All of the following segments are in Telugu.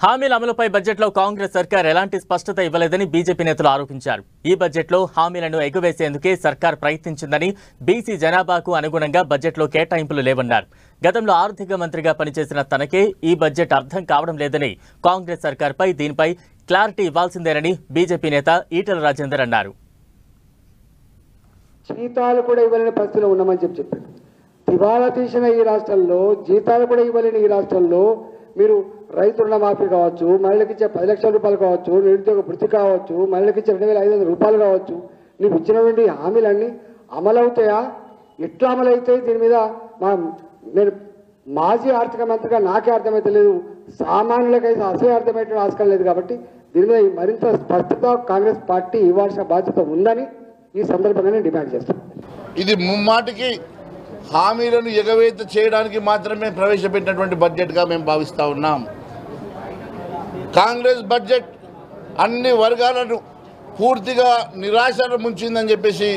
హామీల అమలుపై బడ్జెట్లో కాంగ్రెస్ సర్కార్ ఎలాంటి స్పష్టత ఇవ్వలేదని బీజేపీ నేతలు ఆరోపించారు. ఈ బడ్జెట్లో హామీలను ఎగువేసేందుకే సర్కార్ ప్రయత్నించిందని, బీసీ జనాభాకు అనుగుణంగా బడ్జెట్లో కేటాయింపులు లేవన్నారు. గతంలో ఆర్థిక మంత్రిగా పనిచేసిన తనకే ఈ బడ్జెట్ అర్థం కావడం లేదని, కాంగ్రెస్ సర్కార్పై దీనిపై క్లారిటీ ఇవ్వాల్సిందేనని బీజేపీ నేత ఈటెల రాజేందర్ అన్నారు. జీతాలు కూడా ఇవ్వలేని పరిస్థితిలో ఉన్నామని చెప్పారు. దివాలా తీసిన ఈ రాష్ట్రంలో జీతాలు కూడా ఇవ్వలేని ఈ రాష్ట్రంలో మీరు రైతు రుణమాఫీ కావచ్చు, మహిళలకు ఇచ్చే 10 లక్షల రూపాయలు కావచ్చు, నిరుద్యోగ భృతి కావచ్చు, మహిళలకు ఇచ్చే 2,500 రూపాయలు కావచ్చు, నీకు ఇచ్చినటువంటి హామీలన్నీ అమలవుతాయా? ఎట్లా అమలవుతాయి? దీని మీద నేను మాజీ ఆర్థిక మంత్రిగా నాకే అర్థమైతే లేదు, సామాన్యులకైతే అసలే అర్థమయ్యే ఆస్కారం లేదు. కాబట్టి దీని మీద మరింత స్పష్టత కాంగ్రెస్ పార్టీ ఇవ్వాల్సిన బాధ్యత ఉందని ఈ సందర్భంగా నేను డిమాండ్ చేస్తాను. ఇది ముమ్మాటికి హామీలను ఎగవేత చేయడానికి మాత్రమే ప్రవేశపెట్టినటువంటి బడ్జెట్గా మేము భావిస్తూ ఉన్నాం. కాంగ్రెస్ బడ్జెట్ అన్ని వర్గాలను పూర్తిగా నిరాశను ముంచిందని చెప్పేసి,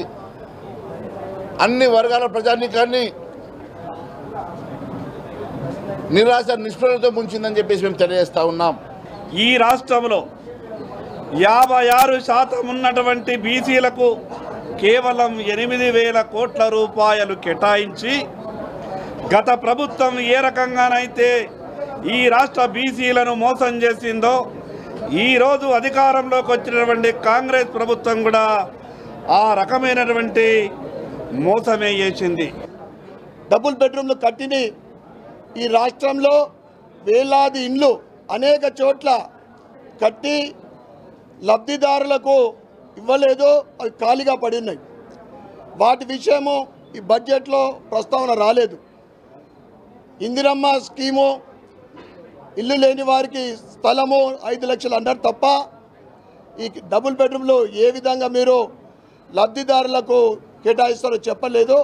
అన్ని వర్గాల ప్రజానీకాన్ని నిరాశ నిస్పృహలతో ముంచిందని చెప్పేసి మేము తెలియజేస్తూ ఉన్నాం. ఈ రాష్ట్రంలో 56% ఉన్నటువంటి బీసీలకు కేవలం 8,000 కోట్ల రూపాయలు కేటాయించి, గత ప్రభుత్వం ఏ రకంగానైతే ఈ రాష్ట్ర బీసీలను మోసం చేసిందో, ఈరోజు అధికారంలోకి వచ్చినటువంటి కాంగ్రెస్ ప్రభుత్వం కూడా ఆ రకమైనటువంటి మోసమే చేసింది. డబుల్ బెడ్రూమ్లు కట్టిని ఈ రాష్ట్రంలో వేలాది ఇండ్లు అనేక చోట్ల కట్టి లబ్ధిదారులకు ఇవ్వలేదు, అవి ఖాళీగా పడి ఉన్నాయి. వాటి విషయము ఈ బడ్జెట్లో ప్రస్తావన రాలేదు. ఇందిరమ్మ స్కీము, ఇల్లు లేని వారికి స్థలము 5 లక్షలు అన్నారు తప్ప, ఈ డబుల్ బెడ్రూమ్లు ఏ విధంగా మీరు లబ్ధిదారులకు కేటాయిస్తారో చెప్పలేదు.